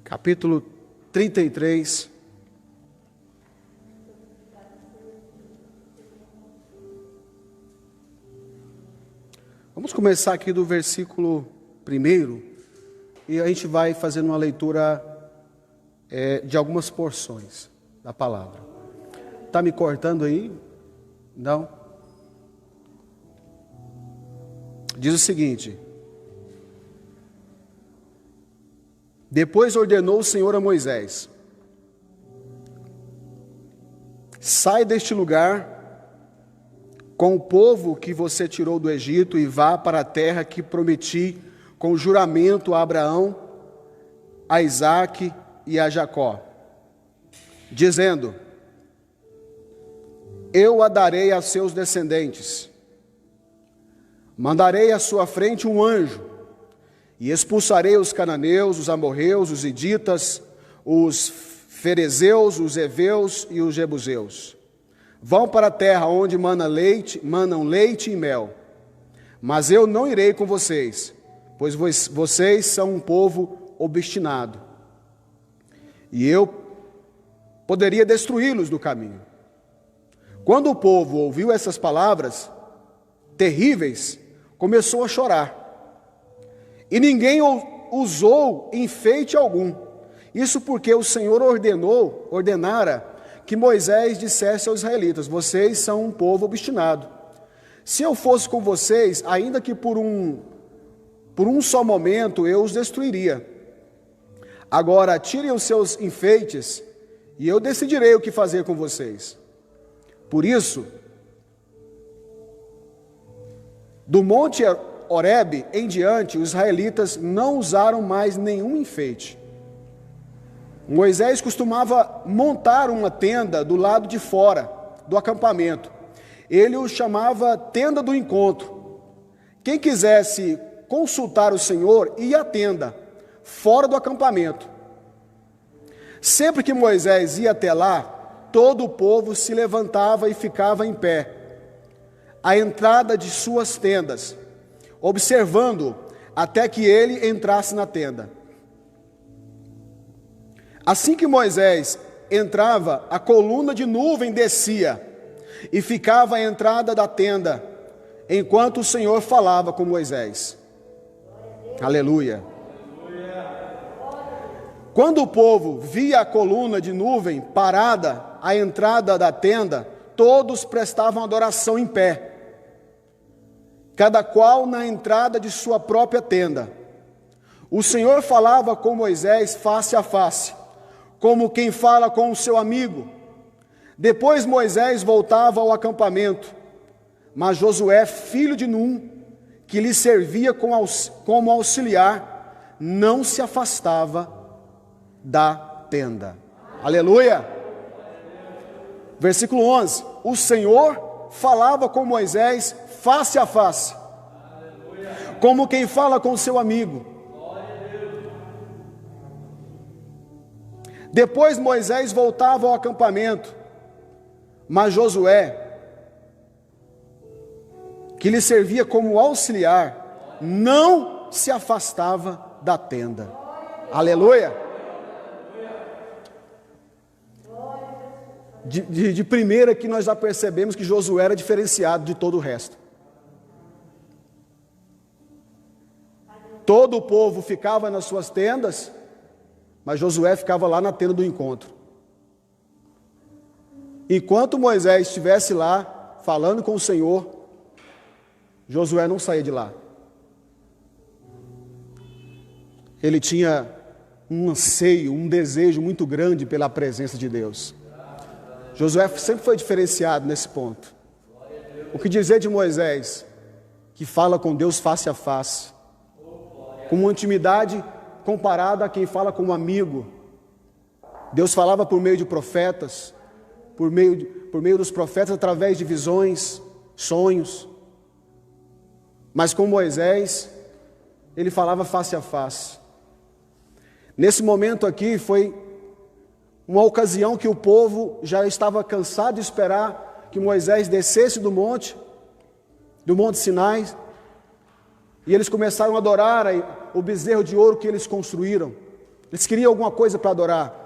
capítulo 33. Vamos começar aqui do versículo 1 e a gente vai fazendo uma leitura de algumas porções da palavra. Está me cortando aí? Não? Diz o seguinte: depois ordenou o Senhor a Moisés: sai deste lugar com o povo que você tirou do Egito e vá para a terra que prometi com juramento a Abraão, a Isaque e a Jacó, dizendo: eu a darei a seus descendentes. Mandarei à sua frente um anjo, e expulsarei os cananeus, os amorreus, os hititas, os ferezeus, os heveus e os jebuseus. Vão para a terra onde manam leite e mel. Mas eu não irei com vocês, pois vocês são um povo obstinado. E eu poderia destruí-los no caminho. Quando o povo ouviu essas palavras terríveis, começou a chorar. E ninguém usou enfeite algum. Isso porque o Senhor ordenara que Moisés dissesse aos israelitas: vocês são um povo obstinado. Se eu fosse com vocês, ainda que por um só momento, eu os destruiria. Agora tirem os seus enfeites e eu decidirei o que fazer com vocês. Por isso, do monte Horebe em diante, os israelitas não usaram mais nenhum enfeite. Moisés costumava montar uma tenda do lado de fora do acampamento. Ele o chamava tenda do encontro. Quem quisesse consultar o Senhor ia à tenda, fora do acampamento. Sempre que Moisés ia até lá, todo o povo se levantava e ficava em pé, à entrada de suas tendas, observando até que ele entrasse na tenda. Assim que Moisés entrava, a coluna de nuvem descia e ficava à entrada da tenda, enquanto o Senhor falava com Moisés. Aleluia. Quando o povo via a coluna de nuvem parada à entrada da tenda, todos prestavam adoração em pé, cada qual na entrada de sua própria tenda. O Senhor falava com Moisés face a face, como quem fala com o seu amigo. Depois Moisés voltava ao acampamento, mas Josué, filho de Num, que lhe servia como auxiliar, não se afastava da tenda. Aleluia! Versículo 11: o Senhor falava com Moisés face a face, como quem fala com o seu amigo. Depois Moisés voltava ao acampamento, mas Josué, que lhe servia como auxiliar, não se afastava da tenda. Aleluia! De primeira que nós já percebemos que Josué era diferenciado de todo o resto. Todo o povo ficava nas suas tendas, mas Josué ficava lá na tenda do encontro. Enquanto Moisés estivesse lá, falando com o Senhor, Josué não saía de lá. Ele tinha um anseio, um desejo muito grande pela presença de Deus. Josué sempre foi diferenciado nesse ponto. O que dizer de Moisés, que fala com Deus face a face, com uma intimidade comparada a quem fala com um amigo. Deus falava por meio de profetas, por meio dos profetas, através de visões, sonhos. Mas com Moisés, ele falava face a face. Nesse momento aqui foi uma ocasião que o povo já estava cansado de esperar que Moisés descesse do monte Sinai, e eles começaram a adorar o bezerro de ouro que eles construíram. Eles queriam alguma coisa para adorar.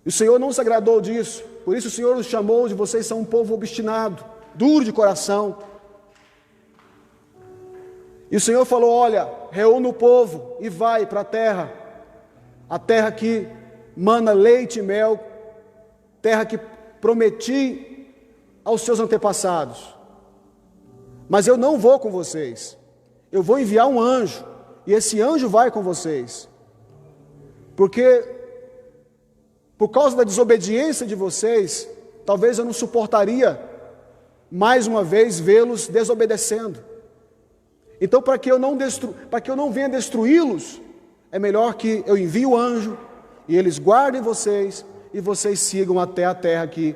E o Senhor não se agradou disso. Por isso o Senhor os chamou de vocês são um povo obstinado, duro de coração. E o Senhor falou, olha, reúna o povo e vai para a terra que mana leite e mel, terra que prometi aos seus antepassados. Mas eu não vou com vocês. Eu vou enviar um anjo, e esse anjo vai com vocês. Porque, por causa da desobediência de vocês, talvez eu não suportaria, mais uma vez, vê-los desobedecendo. Então, para que eu não venha destruí-los, é melhor que eu envie o anjo, e eles guardem vocês, e vocês sigam até a terra que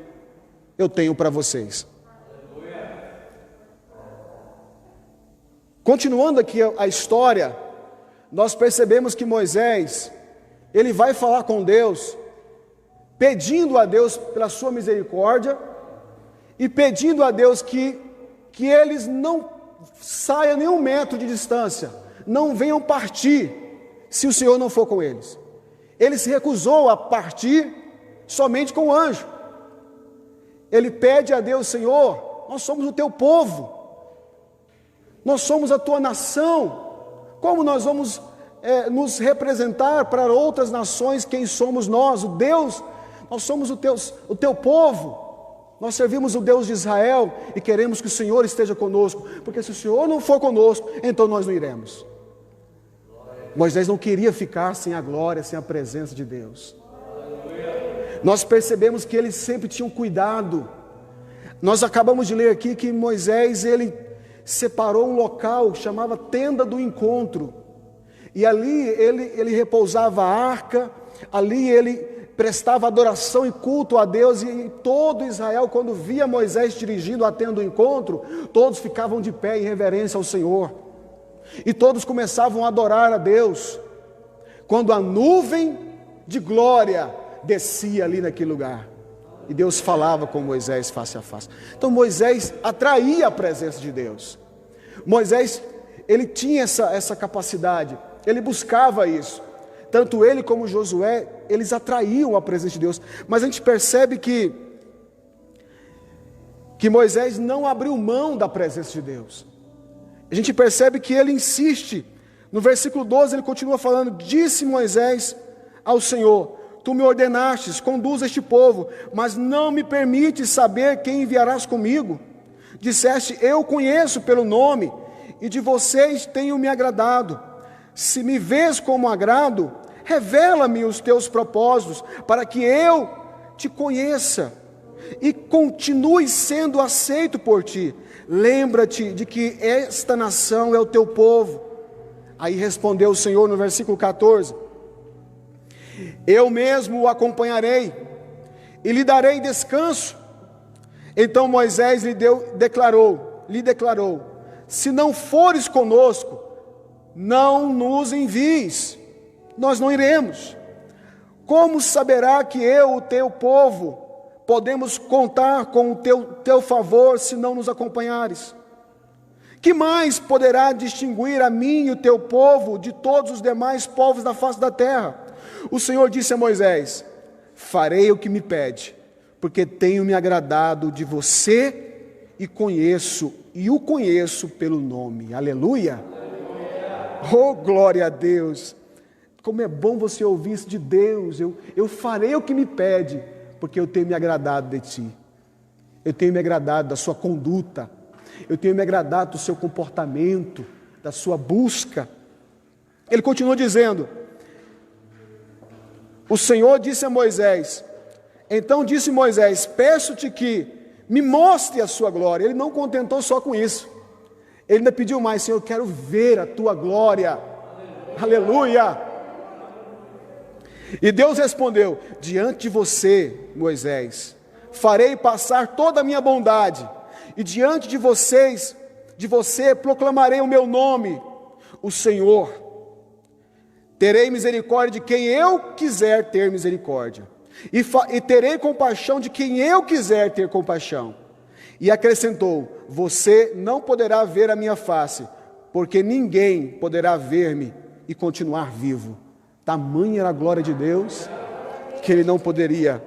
eu tenho para vocês. Continuando aqui a história, nós percebemos que Moisés, ele vai falar com Deus, pedindo a Deus pela sua misericórdia, e pedindo a Deus que eles não saiam nem 1 metro de distância, não venham partir, se o Senhor não for com eles. Ele se recusou a partir somente com o anjo. Ele pede a Deus, Senhor, nós somos o teu povo, nós somos a tua nação, como nós vamos nos representar para outras nações? Quem somos nós? O Deus, nós somos o teu povo, nós servimos o Deus de Israel e queremos que o Senhor esteja conosco, porque se o Senhor não for conosco, então nós não iremos. Moisés não queria ficar sem a glória, sem a presença de Deus. Nós percebemos que eles sempre tinham cuidado. Nós acabamos de ler aqui que Moisés, ele separou um local, chamava Tenda do Encontro, e ali ele repousava a arca, ali ele prestava adoração e culto a Deus, e todo Israel, quando via Moisés dirigindo a Tenda do Encontro, todos ficavam de pé em reverência ao Senhor, e todos começavam a adorar a Deus, quando a nuvem de glória descia ali naquele lugar, e Deus falava com Moisés face a face. Então Moisés atraía a presença de Deus. Moisés, ele tinha essa capacidade, ele buscava isso. Tanto ele como Josué, eles atraíam a presença de Deus. Mas a gente percebe que Moisés não abriu mão da presença de Deus. A gente percebe que ele insiste. No versículo 12 ele continua falando, disse Moisés ao Senhor, tu me ordenastes, conduz este povo, mas não me permites saber quem enviarás comigo. Disseste, eu conheço pelo nome, e de vocês tenho me agradado. Se me vês como agrado, revela-me os teus propósitos, para que eu te conheça, e continue sendo aceito por ti. Lembra-te de que esta nação é o teu povo. Aí respondeu o Senhor no versículo 14, eu mesmo o acompanharei e lhe darei descanso. Então Moisés lhe declarou, se não fores conosco, não nos envies, nós não iremos. Como saberá que eu, o teu povo, podemos contar com o teu favor se não nos acompanhares? Que mais poderá distinguir a mim e o teu povo de todos os demais povos da face da terra? O Senhor disse a Moisés, farei o que me pede, porque tenho me agradado de você e o conheço pelo nome. Aleluia! Oh, glória a Deus! Como é bom você ouvir isso de Deus. Eu farei o que me pede, porque eu tenho me agradado de ti. Eu tenho me agradado da sua conduta. Eu tenho me agradado do seu comportamento, da sua busca. Ele continua dizendo, o Senhor disse a Moisés, então disse Moisés, peço-te que me mostre a sua glória. Ele não contentou só com isso. Ele ainda pediu mais, Senhor, eu quero ver a tua glória. Aleluia! E Deus respondeu, diante de você, Moisés, farei passar toda a minha bondade, e diante de você proclamarei o meu nome, o Senhor. Terei misericórdia de quem eu quiser ter misericórdia, e terei compaixão de quem eu quiser ter compaixão. E acrescentou, você não poderá ver a minha face, porque ninguém poderá ver-me e continuar vivo. Tamanha era a glória de Deus, que ele não poderia.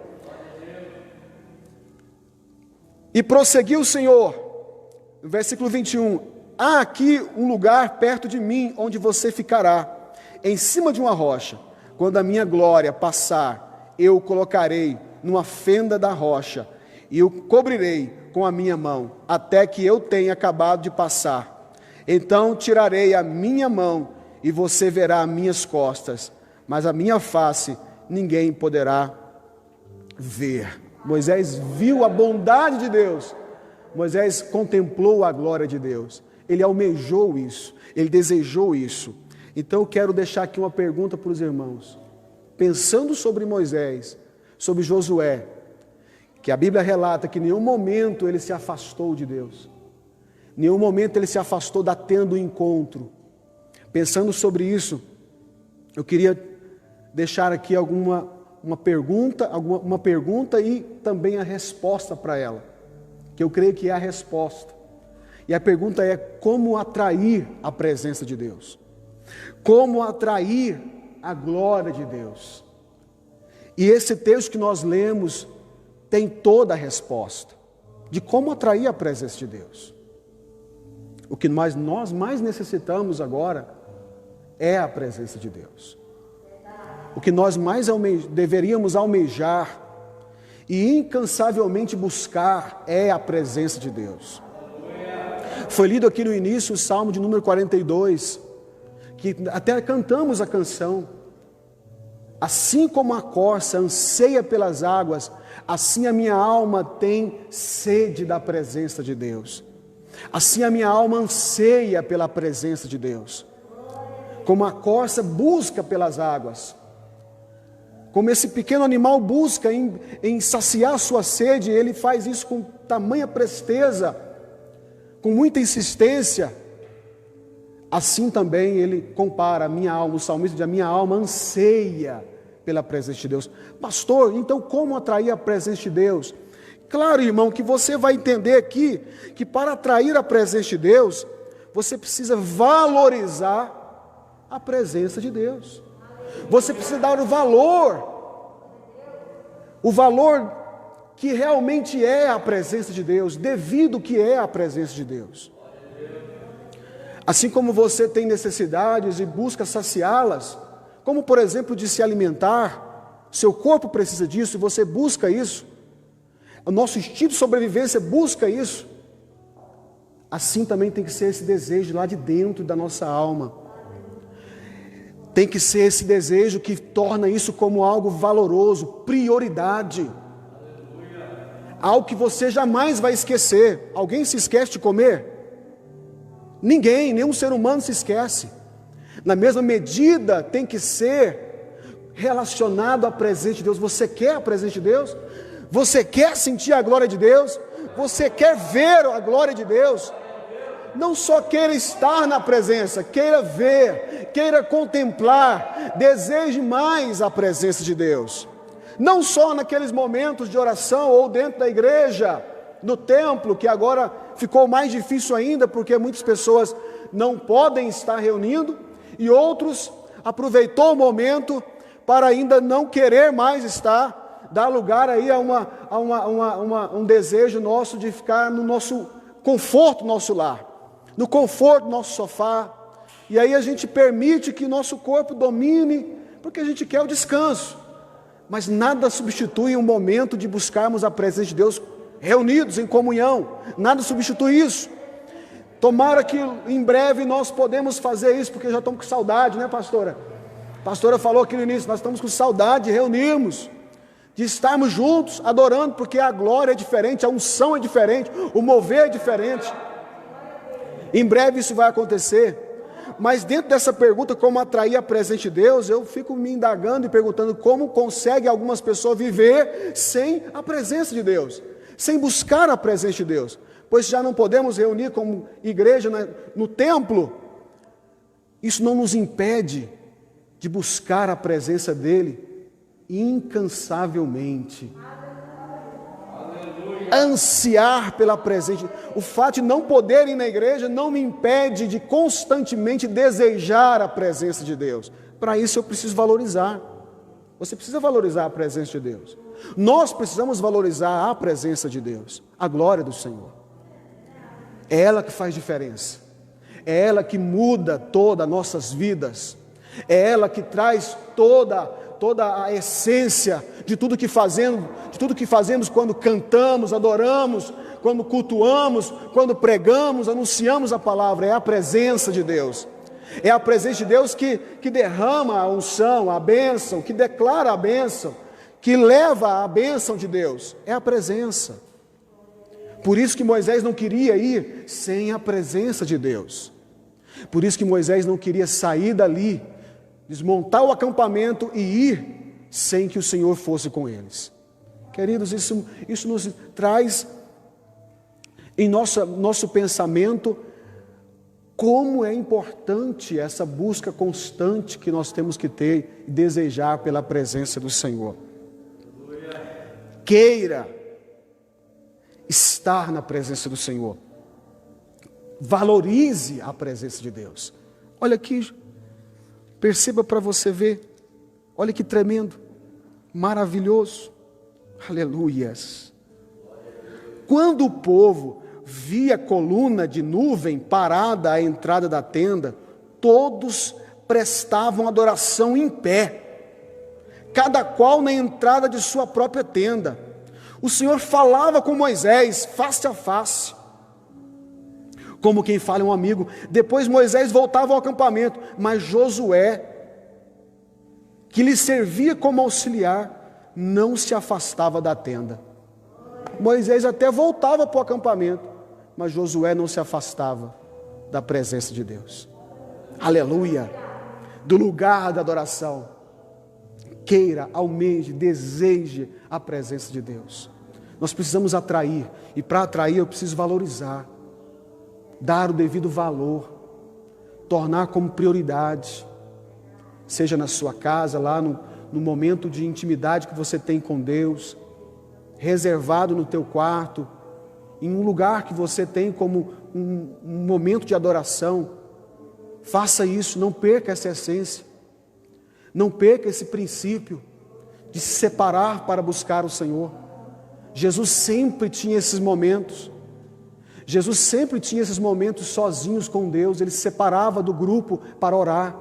E prosseguiu o Senhor, no versículo 21, há aqui um lugar perto de mim, onde você ficará, em cima de uma rocha. Quando a minha glória passar, eu o colocarei numa fenda da rocha, e o cobrirei com a minha mão, até que eu tenha acabado de passar. Então tirarei a minha mão, e você verá as minhas costas, mas a minha face ninguém poderá ver. Moisés viu a bondade de Deus, Moisés contemplou a glória de Deus, ele almejou isso, ele desejou isso. Então eu quero deixar aqui uma pergunta para os irmãos, pensando sobre Moisés, sobre Josué, que a Bíblia relata que em nenhum momento ele se afastou de Deus, em nenhum momento ele se afastou da tenda do encontro. Pensando sobre isso, eu queria deixar aqui uma pergunta e também a resposta para ela, que eu creio que é a resposta. E a pergunta é: como atrair a presença de Deus? Como atrair a glória de Deus? E esse texto que nós lemos tem toda a resposta de como atrair a presença de Deus. O que nós mais necessitamos agora é a presença de Deus. O que nós mais deveríamos almejar e incansavelmente buscar é a presença de Deus. Foi lido aqui no início o Salmo de número 42, que até cantamos a canção. Assim como a corça anseia pelas águas, assim a minha alma tem sede da presença de Deus. Assim a minha alma anseia pela presença de Deus. Como a corça busca pelas águas, como esse pequeno animal busca em saciar sua sede, ele faz isso com tamanha presteza, com muita insistência. Assim também ele compara a minha alma, o salmista diz: a minha alma anseia pela presença de Deus. Pastor, então como atrair a presença de Deus? Claro, irmão, que você vai entender aqui, que para atrair a presença de Deus, você precisa valorizar a presença de Deus. Você precisa dar o valor que realmente é a presença de Deus, devido que é a presença de Deus. Assim como você tem necessidades e busca saciá-las, como por exemplo de se alimentar, seu corpo precisa disso e você busca isso, o nosso instinto de sobrevivência busca isso, assim também tem que ser esse desejo lá de dentro da nossa alma. Tem que ser esse desejo que torna isso como algo valoroso, prioridade. Algo que você jamais vai esquecer. Alguém se esquece de comer? Ninguém, nenhum ser humano se esquece. Na mesma medida tem que ser relacionado à presença de Deus. Você quer a presença de Deus? Você quer sentir a glória de Deus? Você quer ver a glória de Deus? Não só queira estar na presença, queira ver, queira contemplar, deseje mais a presença de Deus. Não só naqueles momentos de oração ou dentro da igreja, no templo, que agora ficou mais difícil ainda, porque muitas pessoas não podem estar reunindo, e outros aproveitou o momento para ainda não querer mais estar, dar lugar aí a um desejo nosso de ficar no nosso conforto, no nosso lar, no conforto do nosso sofá, e aí a gente permite que nosso corpo domine, porque a gente quer o descanso, mas nada substitui um momento de buscarmos a presença de Deus reunidos em comunhão, nada substitui isso. Tomara que em breve nós podemos fazer isso, porque já estamos com saudade, né, pastora? A pastora falou aqui no início, nós estamos com saudade de reunirmos, de estarmos juntos, adorando, porque a glória é diferente, a unção é diferente, o mover é diferente. Em breve isso vai acontecer. Mas dentro dessa pergunta, como atrair a presença de Deus, eu fico me indagando e perguntando como consegue algumas pessoas viver sem a presença de Deus, sem buscar a presença de Deus. Pois já não podemos reunir como igreja no templo, isso não nos impede de buscar a presença dEle incansavelmente. Ansiar pela presença. O fato de não poder ir na igreja não me impede de constantemente desejar a presença de Deus. Para isso eu preciso valorizar. Você precisa valorizar a presença de Deus. Nós precisamos valorizar a presença de Deus, a glória do Senhor. É ela que faz diferença. É ela que muda todas as nossas vidas. É ela que traz toda a essência de tudo que fazemos quando cantamos, adoramos, quando cultuamos, quando pregamos, anunciamos a palavra. É a presença de Deus. É a presença de Deus que derrama a unção, a bênção, que declara a bênção, que leva a bênção de Deus. É a presença. Por isso que Moisés não queria ir sem a presença de Deus. Por isso que Moisés não queria sair dali, desmontar o acampamento e ir sem que o Senhor fosse com eles. Queridos, isso nos traz em nosso pensamento como é importante essa busca constante que nós temos que ter e desejar pela presença do Senhor. Queira estar na presença do Senhor. Valorize a presença de Deus. Olha aqui, perceba para você ver. Olha que tremendo, maravilhoso. Aleluias. Quando o povo via a coluna de nuvem parada à entrada da tenda, todos prestavam adoração em pé, cada qual na entrada de sua própria tenda. O Senhor falava com Moisés face a face, como quem fala a um amigo. Depois Moisés voltava ao acampamento, mas Josué, que lhe servia como auxiliar, não se afastava da tenda. Moisés até voltava para o acampamento, mas Josué não se afastava da presença de Deus. Aleluia! Do lugar da adoração. Queira, almeje, deseje a presença de Deus. Nós precisamos atrair, e para atrair eu preciso valorizar, dar o devido valor, tornar como prioridade, seja na sua casa, lá no momento de intimidade que você tem com Deus, reservado no teu quarto, em um lugar que você tem como um momento de adoração. Faça isso, não perca essa essência, não perca esse princípio de se separar para buscar o Senhor. Jesus sempre tinha esses momentos, Jesus sempre tinha esses momentos sozinhos com Deus, ele se separava do grupo para orar.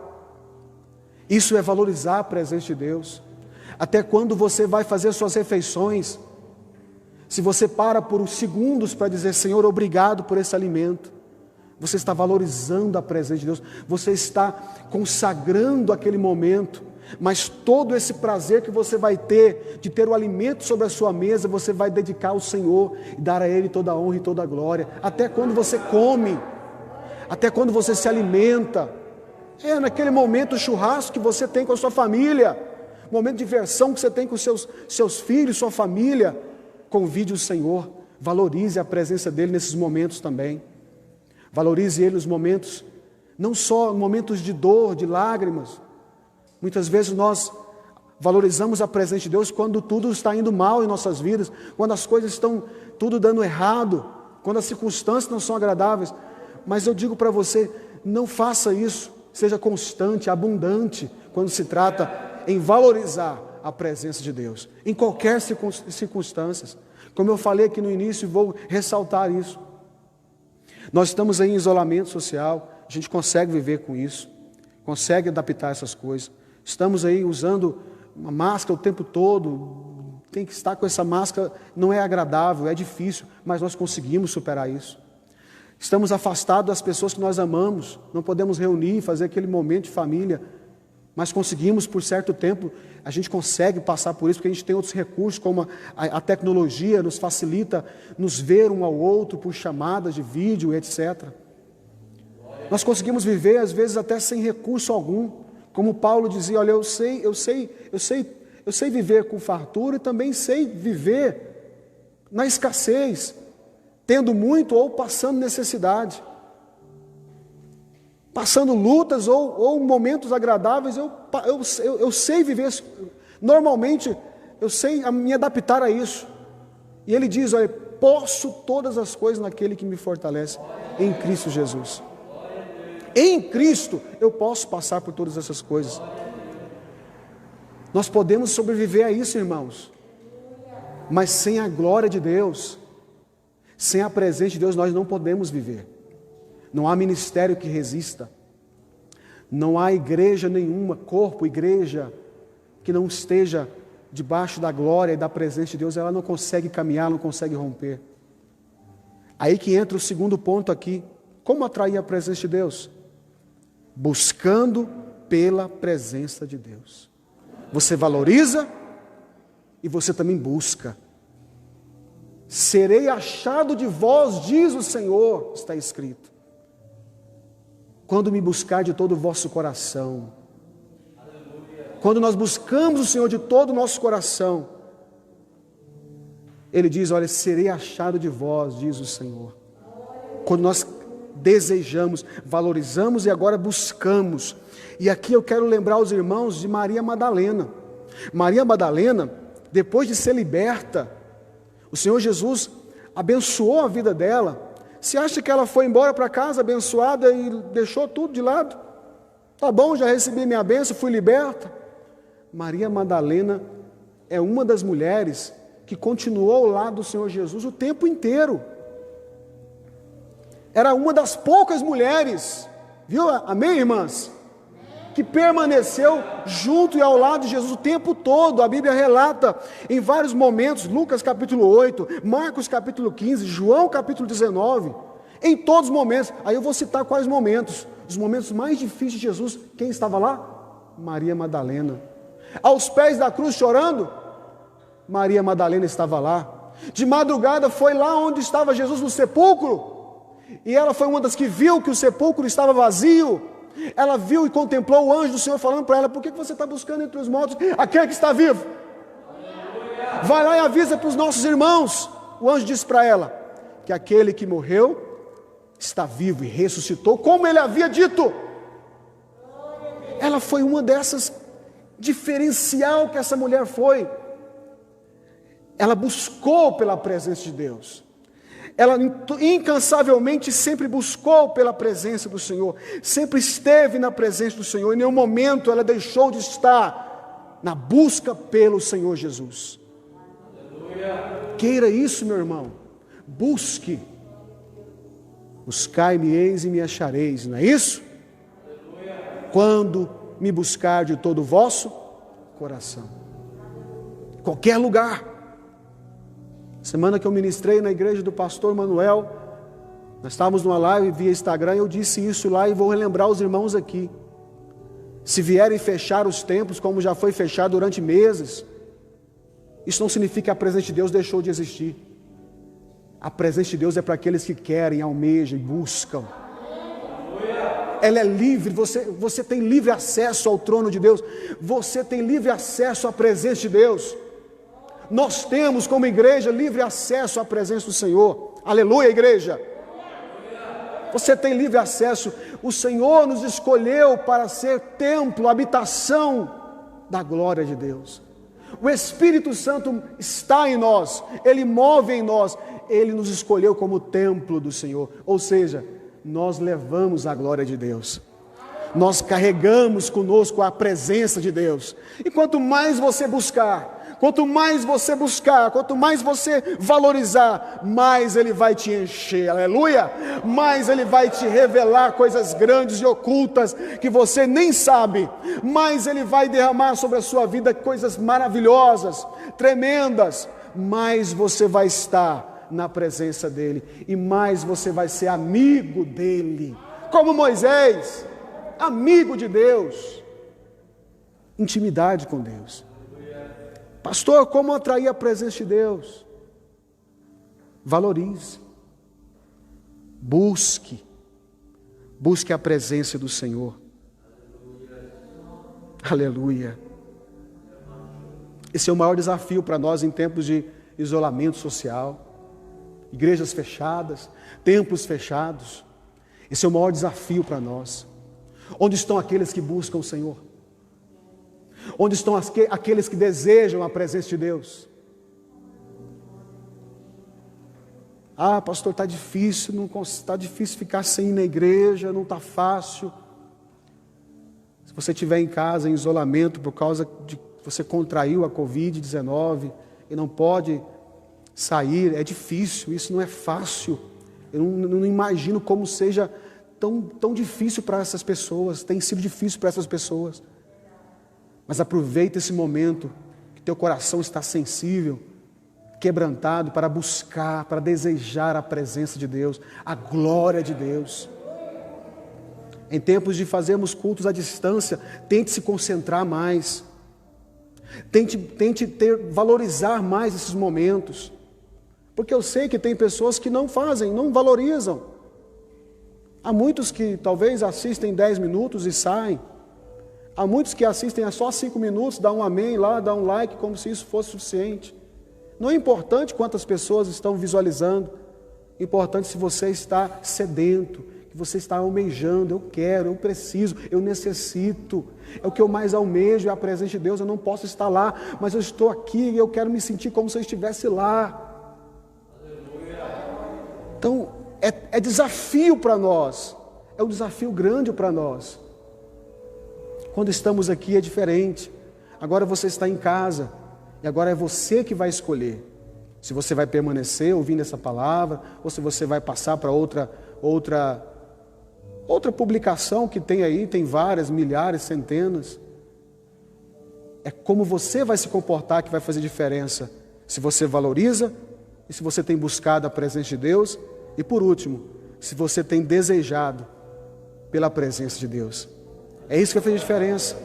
Isso é valorizar a presença de Deus. Até quando você vai fazer suas refeições, se você para por uns segundos para dizer: Senhor, obrigado por esse alimento, você está valorizando a presença de Deus, você está consagrando aquele momento. Mas todo esse prazer que você vai ter de ter o alimento sobre a sua mesa, você vai dedicar ao Senhor e dar a Ele toda a honra e toda a glória. Até quando você come, até quando você se alimenta, naquele momento churrasco que você tem com a sua família, momento de diversão que você tem com seus filhos, sua família, convide o Senhor, valorize a presença dEle nesses momentos também. Valorize Ele nos momentos, não só momentos de dor, de lágrimas. Muitas vezes nós valorizamos a presença de Deus quando tudo está indo mal em nossas vidas, quando as coisas estão tudo dando errado, quando as circunstâncias não são agradáveis. Mas eu digo para você, não faça isso, seja constante, abundante, quando se trata em valorizar a presença de Deus, em qualquer circunstância. Como eu falei aqui no início, vou ressaltar isso. Nós estamos aí em isolamento social, a gente consegue viver com isso, consegue adaptar essas coisas. Estamos aí usando uma máscara o tempo todo, tem que estar com essa máscara, não é agradável, é difícil, mas nós conseguimos superar isso. Estamos afastados das pessoas que nós amamos, não podemos reunir, fazer aquele momento de família, mas conseguimos por certo tempo, a gente consegue passar por isso, porque a gente tem outros recursos, como a tecnologia nos facilita nos ver um ao outro por chamadas de vídeo, etc. Nós conseguimos viver, às vezes, até sem recurso algum, como Paulo dizia: olha, eu sei viver com fartura e também sei viver na escassez, tendo muito ou passando necessidade, passando lutas ou momentos agradáveis. Eu sei viver, normalmente eu sei me adaptar a isso. E ele diz: olha, posso todas as coisas naquele que me fortalece, em Cristo Jesus. Em Cristo eu posso passar por todas essas coisas. Nós podemos sobreviver a isso, irmãos, mas sem a glória de Deus, sem a presença de Deus, nós não podemos viver. Não há ministério que resista, não há igreja nenhuma, corpo, igreja, que não esteja debaixo da glória e da presença de Deus. Ela não consegue caminhar, não consegue romper. Aí que entra o segundo ponto aqui. Como atrair a presença de Deus? Buscando pela presença de Deus. Você valoriza e você também busca. Serei achado de vós, diz o Senhor, está escrito, quando me buscar de todo o vosso coração. Quando nós buscamos o Senhor de todo o nosso coração, Ele diz, olha, serei achado de vós, diz o Senhor. Quando nós desejamos, valorizamos e agora buscamos. E aqui eu quero lembrar os irmãos de Maria Madalena. Maria Madalena, depois de ser liberta, o Senhor Jesus abençoou a vida dela. Você acha que ela foi embora para casa abençoada e deixou tudo de lado? Tá bom, já recebi minha bênção, fui liberta. Maria Madalena é uma das mulheres que continuou ao lado do Senhor Jesus o tempo inteiro. Era uma das poucas mulheres, viu? Amém, irmãs? Que permaneceu junto e ao lado de Jesus o tempo todo. A Bíblia relata em vários momentos, Lucas capítulo 8, Marcos capítulo 15, João capítulo 19, em todos os momentos. Aí eu vou citar quais momentos. Os momentos mais difíceis de Jesus, quem estava lá? Maria Madalena. Aos pés da cruz chorando, Maria Madalena estava lá. De madrugada foi lá onde estava Jesus no sepulcro, e ela foi uma das que viu que o sepulcro estava vazio. Ela viu e contemplou o anjo do Senhor falando para ela, por que você está buscando entre os mortos aquele que está vivo? Vai lá e avisa para os nossos irmãos. O anjo disse para ela, que aquele que morreu está vivo e ressuscitou, como ele havia dito. Ela foi uma dessas, diferencial que essa mulher foi. Ela buscou pela presença de Deus. Ela incansavelmente sempre buscou pela presença do Senhor, sempre esteve na presença do Senhor, em nenhum momento ela deixou de estar na busca pelo Senhor Jesus. Aleluia. Queira isso, meu irmão, busque, buscai-me-eis e me achareis, não é isso? Aleluia. Quando me buscar de todo o vosso coração, qualquer lugar. Semana que eu ministrei na igreja do pastor Manuel, nós estávamos numa live via Instagram, eu disse isso lá e vou relembrar os irmãos aqui. Se vierem fechar os templos, como já foi fechado durante meses, isso não significa que a presença de Deus deixou de existir. A presença de Deus é para aqueles que querem, almejam e buscam. Ela é livre, você tem livre acesso ao trono de Deus, você tem livre acesso à presença de Deus. Nós temos como igreja livre acesso à presença do Senhor. Aleluia, igreja. Você tem livre acesso. O Senhor nos escolheu para ser templo, habitação da glória de Deus. O Espírito Santo está em nós, Ele move em nós, Ele nos escolheu como templo do Senhor. Ou seja, nós levamos a glória de Deus. Nós carregamos conosco a presença de Deus. E quanto mais você buscar, quanto mais você valorizar, mais Ele vai te encher, aleluia, mais Ele vai te revelar coisas grandes e ocultas que você nem sabe, mais Ele vai derramar sobre a sua vida coisas maravilhosas, tremendas, mais você vai estar na presença dEle, e mais você vai ser amigo dEle, como Moisés, amigo de Deus, intimidade com Deus. Pastor, como atrair a presença de Deus? Valorize, busque a presença do Senhor. Aleluia. Esse é o maior desafio para nós em tempos de isolamento social, igrejas fechadas, templos fechados. Esse é o maior desafio para nós. Onde estão aqueles que buscam o Senhor? Onde estão aqueles que desejam a presença de Deus? Ah, pastor, está difícil, está difícil ficar sem ir na igreja, não está fácil. Se você estiver em casa, em isolamento, por causa de você contraiu a Covid-19 e não pode sair, é difícil, isso não é fácil. Eu não imagino como seja tão difícil para essas pessoas, tem sido difícil para essas pessoas. Mas aproveita esse momento que teu coração está sensível, quebrantado, para buscar, para desejar a presença de Deus, a glória de Deus. Em tempos de fazermos cultos à distância, tente se concentrar mais. Tente valorizar mais esses momentos. Porque eu sei que tem pessoas que não fazem, não valorizam. Há muitos que talvez assistem 10 minutos e saem. Há muitos que assistem a só 5 minutos, dá um amém lá, dá um like, como se isso fosse suficiente. Não é importante quantas pessoas estão visualizando. É importante se você está sedento, que você está almejando. Eu quero, eu preciso, eu necessito. É o que eu mais almejo, é a presença de Deus. Eu não posso estar lá, mas eu estou aqui e eu quero me sentir como se eu estivesse lá. Então, é desafio para nós. É um desafio grande para nós. Quando estamos aqui é diferente. Agora você está em casa. E agora é você que vai escolher. Se você vai permanecer ouvindo essa palavra. Ou se você vai passar para outra publicação que tem aí. Tem várias, milhares, centenas. É como você vai se comportar que vai fazer diferença. Se você valoriza. E se você tem buscado a presença de Deus. E por último, se você tem desejado pela presença de Deus. É isso que vai fazer diferença.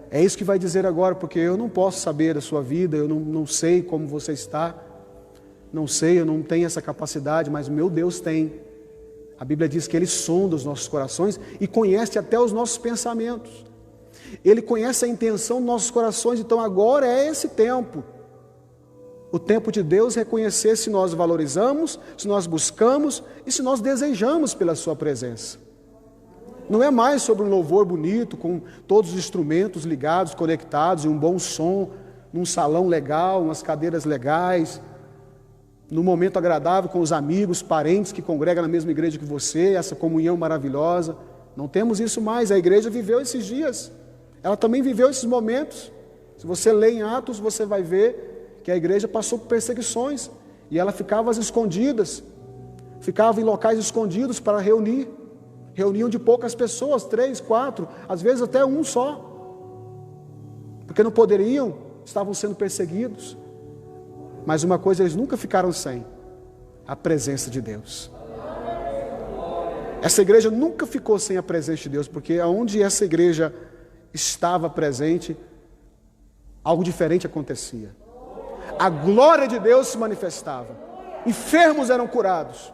É isso que vai dizer agora, porque eu não posso saber a sua vida, eu não sei como você está, não sei, eu não tenho essa capacidade, mas o meu Deus tem. A Bíblia diz que Ele sonda os nossos corações e conhece até os nossos pensamentos. Ele conhece a intenção dos nossos corações, então agora é esse tempo. O tempo de Deus reconhecer se nós valorizamos, se nós buscamos e se nós desejamos pela sua presença. Não é mais sobre um louvor bonito, com todos os instrumentos ligados, conectados, e um bom som, num salão legal, umas cadeiras legais, num momento agradável com os amigos, parentes que congregam na mesma igreja que você, essa comunhão maravilhosa. Não temos isso mais, a igreja viveu esses dias, ela também viveu esses momentos. Se você lê em Atos, você vai ver que a igreja passou por perseguições, e ela ficava às escondidas, ficava em locais escondidos para reuniam de poucas pessoas, 3, 4, às vezes até um só, porque não poderiam, estavam sendo perseguidos. Mas uma coisa eles nunca ficaram sem: a presença de Deus. Essa igreja nunca ficou sem a presença de Deus, porque aonde essa igreja estava presente, algo diferente acontecia. A glória de Deus se manifestava, enfermos eram curados,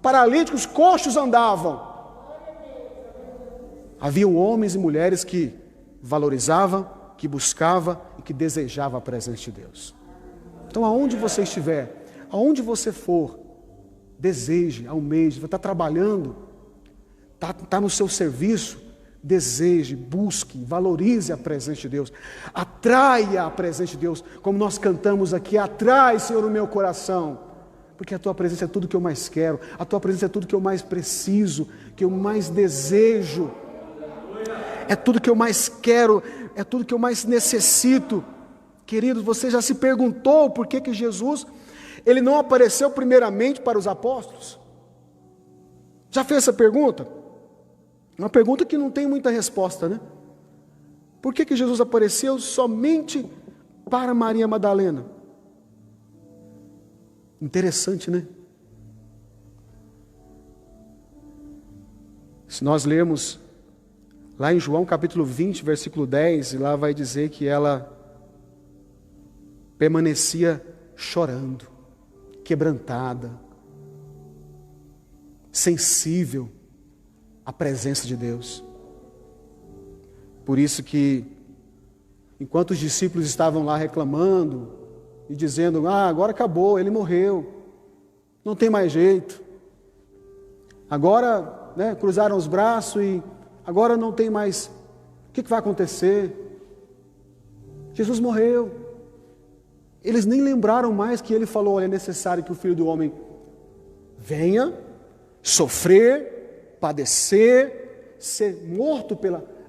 paralíticos, coxos andavam. Haviam homens e mulheres que valorizavam, que buscavam e que desejavam a presença de Deus. Então, aonde você estiver, aonde você for, deseje, almeje, vai estar trabalhando, está no seu serviço, deseje, busque, valorize a presença de Deus, atraia a presença de Deus, como nós cantamos aqui: atrai, Senhor, o meu coração, porque a Tua presença é tudo que eu mais quero, a Tua presença é tudo que eu mais preciso, que eu mais desejo, é tudo que eu mais quero, é tudo que eu mais necessito. Queridos, você já se perguntou por que Jesus, Ele não apareceu primeiramente para os apóstolos? Já fez essa pergunta? Uma pergunta que não tem muita resposta, né? Por que Jesus apareceu somente para Maria Madalena? Interessante, né? Se nós lermos lá em João capítulo 20, versículo 10, e lá vai dizer que ela permanecia chorando, quebrantada, sensível à presença de Deus. Por isso que, enquanto os discípulos estavam lá reclamando e dizendo: agora acabou, ele morreu, não tem mais jeito, agora, cruzaram os braços e agora não tem mais, o que vai acontecer? Jesus morreu. Eles nem lembraram mais que Ele falou: olha, é necessário que o Filho do Homem venha, sofrer, padecer, ser morto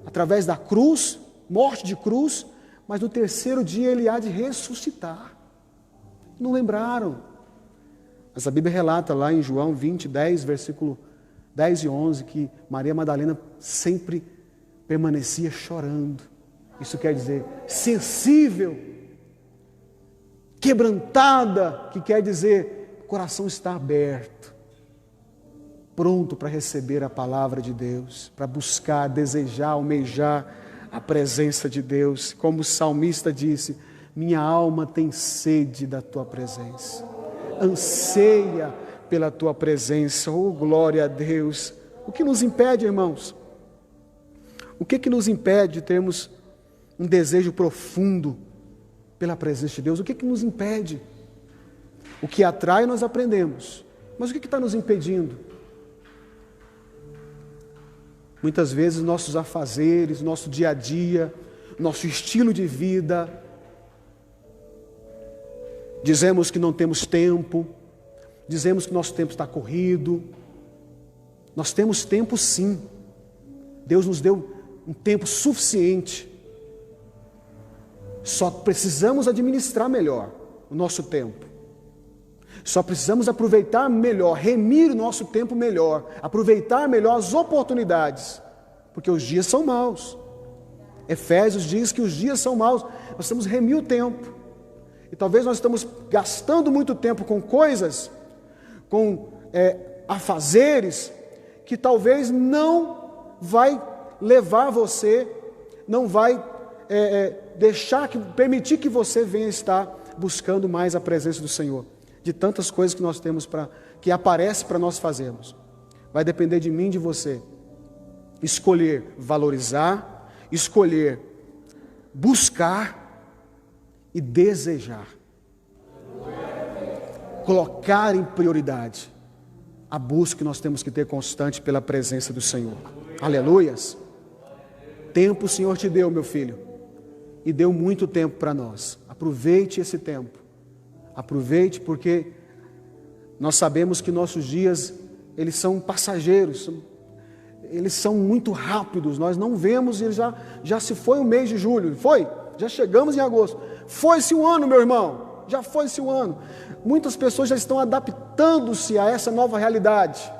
através da cruz, morte de cruz, mas no terceiro dia ele há de ressuscitar. Não lembraram. Mas a Bíblia relata lá em João 20, 10, versículo 10 e 11, que Maria Madalena sempre permanecia chorando. Isso quer dizer sensível, quebrantada, que quer dizer o coração está aberto, pronto para receber a palavra de Deus, para buscar, desejar, almejar a presença de Deus. Como o salmista disse, minha alma tem sede da tua presença, anseia pela tua presença. Oh, glória a Deus. O que nos impede, irmãos? O que nos impede de termos um desejo profundo pela presença de Deus? O que nos impede? O que atrai nós aprendemos, mas o que está nos impedindo? Muitas vezes nossos afazeres, nosso dia a dia, nosso estilo de vida. Dizemos que não temos tempo, dizemos que nosso tempo está corrido. Nós temos tempo sim. Deus nos deu um tempo suficiente. Só precisamos administrar melhor o nosso tempo. Só precisamos aproveitar melhor, remir o nosso tempo melhor, aproveitar melhor as oportunidades, porque os dias são maus. Efésios diz que os dias são maus, nós precisamos remir o tempo. E talvez nós estamos gastando muito tempo com coisas, com afazeres, que talvez não vai levar você, não vai permitir que você venha estar buscando mais a presença do Senhor. De tantas coisas que nós temos que aparece para nós fazermos. Vai depender de mim e de você. Escolher valorizar, escolher buscar e desejar. Colocar em prioridade a busca que nós temos que ter constante pela presença do Senhor. Aleluias. Tempo o Senhor te deu, meu filho, e deu muito tempo para nós. Aproveite esse tempo. Aproveite, porque nós sabemos que nossos dias, eles são passageiros, eles são muito rápidos, nós não vemos, e já se foi o mês de julho, foi? Já chegamos em agosto, foi-se um ano, meu irmão, já foi-se um ano. Muitas pessoas já estão adaptando-se a essa nova realidade,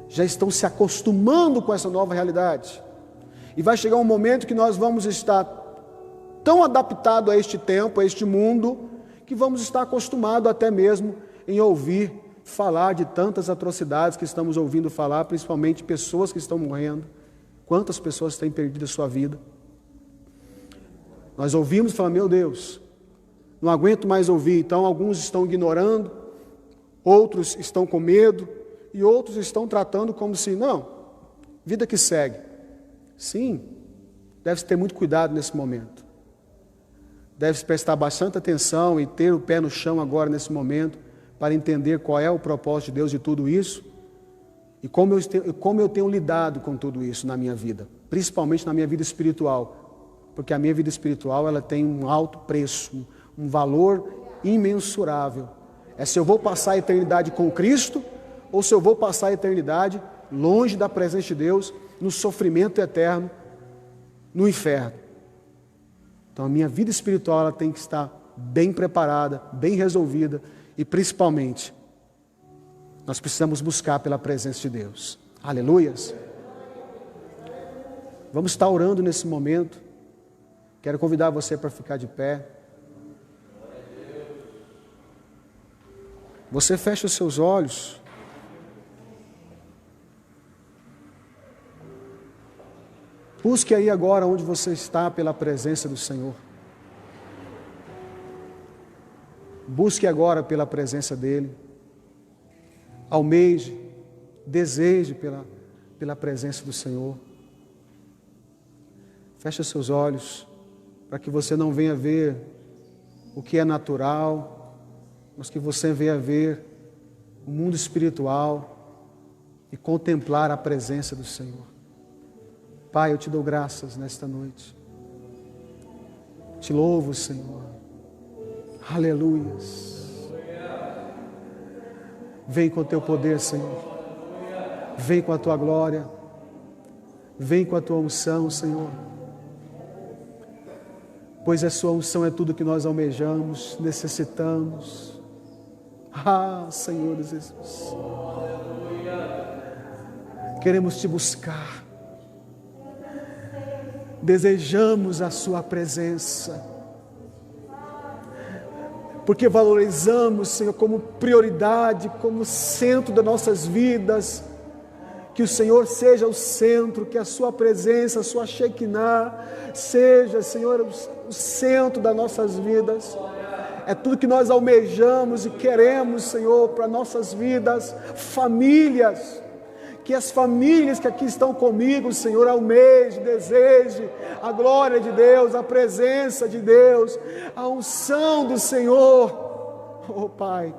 já estão se acostumando com essa nova realidade, e vai chegar um momento que nós vamos estar tão adaptados a este tempo, a este mundo, que vamos estar acostumados até mesmo em ouvir falar de tantas atrocidades que estamos ouvindo falar, principalmente pessoas que estão morrendo. Quantas pessoas têm perdido a sua vida? Nós ouvimos e falamos, meu Deus, não aguento mais ouvir. Então alguns estão ignorando, outros estão com medo, e outros estão tratando como se, não, vida que segue. Sim, deve-se ter muito cuidado nesse momento. Deve-se prestar bastante atenção e ter o pé no chão agora nesse momento, para entender qual é o propósito de Deus de tudo isso, e como eu tenho lidado com tudo isso na minha vida, principalmente na minha vida espiritual, porque a minha vida espiritual ela tem um alto preço, um valor imensurável. É se eu vou passar a eternidade com Cristo, ou se eu vou passar a eternidade longe da presença de Deus, no sofrimento eterno, no inferno. Então a minha vida espiritual ela tem que estar bem preparada, bem resolvida, e principalmente nós precisamos buscar pela presença de Deus. Aleluias. Vamos estar orando nesse momento. Quero convidar você para ficar de pé. Você fecha os seus olhos. Busque aí agora onde você está pela presença do Senhor. Busque agora pela presença dEle. Almeje, deseje pela presença do Senhor. Feche seus olhos para que você não venha ver o que é natural, mas que você venha ver o mundo espiritual e contemplar a presença do Senhor. Pai, eu te dou graças nesta noite. Te louvo, Senhor. Aleluias. Vem com o teu poder, Senhor. Vem com a tua glória. Vem com a tua unção, Senhor. pois a sua unção é tudo que nós almejamos, necessitamos. Ah, Senhor Jesus, queremos te buscar, desejamos a sua presença, porque valorizamos, Senhor, como prioridade, como centro das nossas vidas, que o Senhor seja o centro, que a sua presença, a sua Shekinah seja, Senhor, o centro das nossas vidas. É tudo que nós almejamos e queremos, Senhor, para nossas vidas, famílias, que as famílias que aqui estão comigo, Senhor, almejem, desejem a glória de Deus, a presença de Deus, a unção do Senhor. Oh Pai,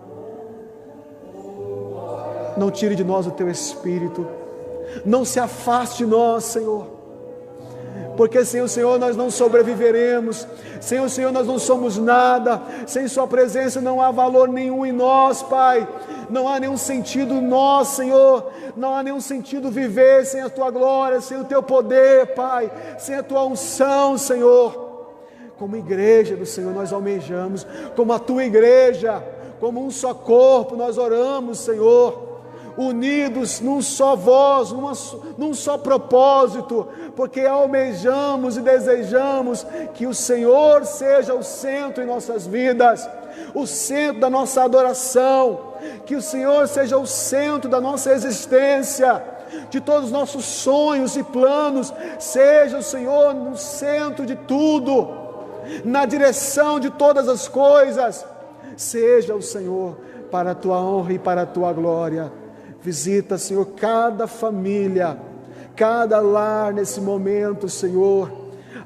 não tire de nós o Teu Espírito, não se afaste de nós, Senhor, porque sem o Senhor nós não sobreviveremos, sem o Senhor nós não somos nada, sem Sua presença não há valor nenhum em nós, Pai, não há nenhum sentido em nós, Senhor, não há nenhum sentido viver sem a Tua glória, sem o Teu poder, Pai, sem a Tua unção, Senhor. Como igreja do Senhor nós almejamos, como a Tua igreja, como um só corpo nós oramos, Senhor, unidos num só voz, num só propósito, porque almejamos e desejamos que o Senhor seja o centro em nossas vidas, o centro da nossa adoração, que o Senhor seja o centro da nossa existência, de todos os nossos sonhos e planos, seja o Senhor no centro de tudo, na direção de todas as coisas, seja o Senhor para a Tua honra e para a Tua glória. Visita, Senhor, cada família, cada lar nesse momento, Senhor,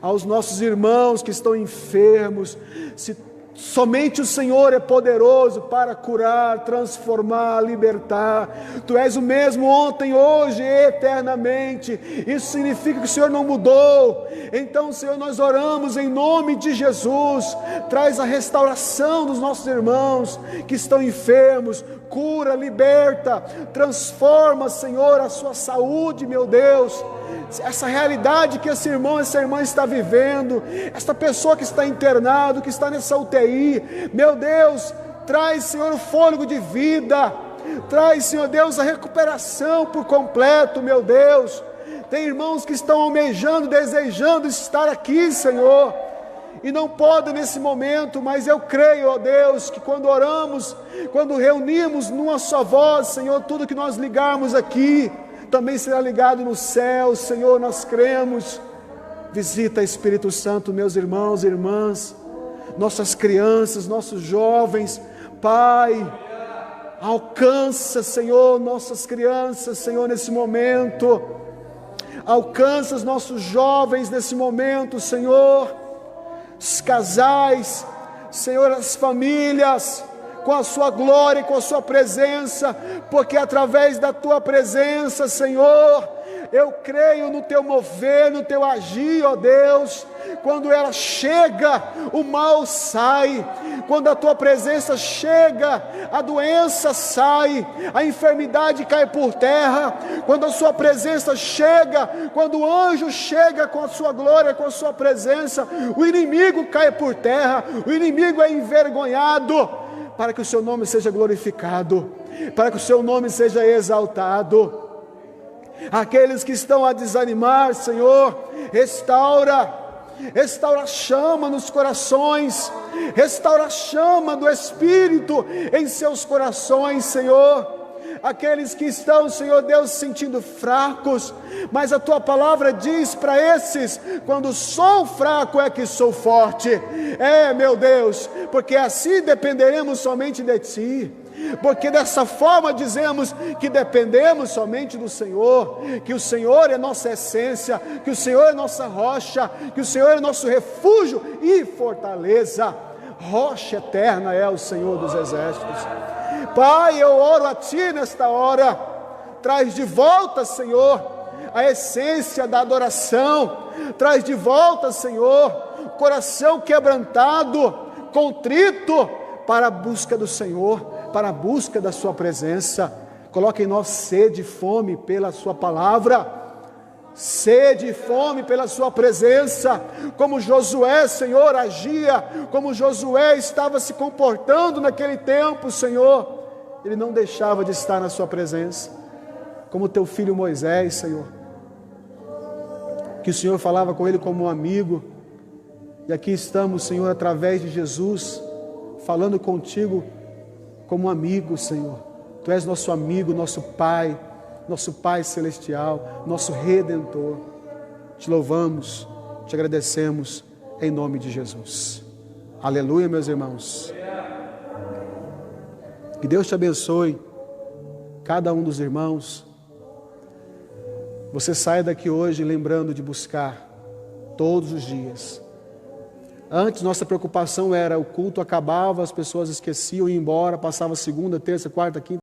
aos nossos irmãos que estão enfermos, somente o Senhor é poderoso para curar, transformar, libertar. Tu és o mesmo ontem, hoje e eternamente. Isso significa que o Senhor não mudou. Então, Senhor, nós oramos em nome de Jesus. Traz a restauração dos nossos irmãos que estão enfermos. Cura, liberta, transforma, Senhor, a sua saúde, meu Deus. Essa realidade que esse irmão, essa irmã está vivendo, esta pessoa que está internado, que está nessa UTI, meu Deus, traz, Senhor, o fôlego de vida, traz, Senhor Deus, a recuperação por completo, meu Deus. Tem irmãos que estão almejando, desejando estar aqui, Senhor, e não podem nesse momento, mas eu creio, ó Deus, que quando oramos, quando reunimos numa só voz, Senhor, tudo que nós ligarmos aqui, também será ligado no céu, Senhor, nós cremos. Visita, Espírito Santo, meus irmãos e irmãs, nossas crianças, nossos jovens, Pai, alcança, Senhor, nossas crianças, Senhor, nesse momento, alcança os nossos jovens nesse momento, Senhor, os casais, Senhor, as famílias, com a sua glória e com a sua presença, porque através da tua presença, Senhor, eu creio no teu mover, no teu agir, ó Deus. Quando ela chega, o mal sai. Quando a tua presença chega, a doença sai, a enfermidade cai por terra. Quando a sua presença chega, quando o anjo chega com a sua glória, com a sua presença, o inimigo cai por terra, o inimigo é envergonhado, para que o seu nome seja glorificado, para que o seu nome seja exaltado. Aqueles que estão a desanimar, Senhor, restaura a chama nos corações, restaura a chama do Espírito em seus corações, Senhor. Aqueles que estão, Senhor Deus, se sentindo fracos, mas a Tua palavra diz para esses: quando sou fraco é que sou forte. Meu Deus, porque assim dependeremos somente de Ti, porque dessa forma dizemos que dependemos somente do Senhor, que o Senhor é nossa essência, que o Senhor é nossa rocha, que o Senhor é nosso refúgio e fortaleza. Rocha eterna é o Senhor dos exércitos. Pai, eu oro a Ti nesta hora, traz de volta, Senhor, a essência da adoração, traz de volta, Senhor, o coração quebrantado, contrito, para a busca do Senhor, para a busca da Sua presença. Coloque em nós sede e fome pela Sua palavra, sede e fome pela sua presença, como Josué, Senhor, agia, como Josué estava se comportando naquele tempo, Senhor, ele não deixava de estar na sua presença, como teu filho Moisés, Senhor, que o Senhor falava com ele como um amigo, e aqui estamos, Senhor, através de Jesus, falando contigo como um amigo, Senhor. Tu és nosso amigo, nosso Pai celestial, nosso Redentor. Te louvamos, te agradecemos, em nome de Jesus. Aleluia, meus irmãos. Que Deus te abençoe, cada um dos irmãos. Você saia daqui hoje lembrando de buscar todos os dias. Antes, nossa preocupação era o culto acabava, as pessoas esqueciam, iam embora, passava segunda, terça, quarta, quinta.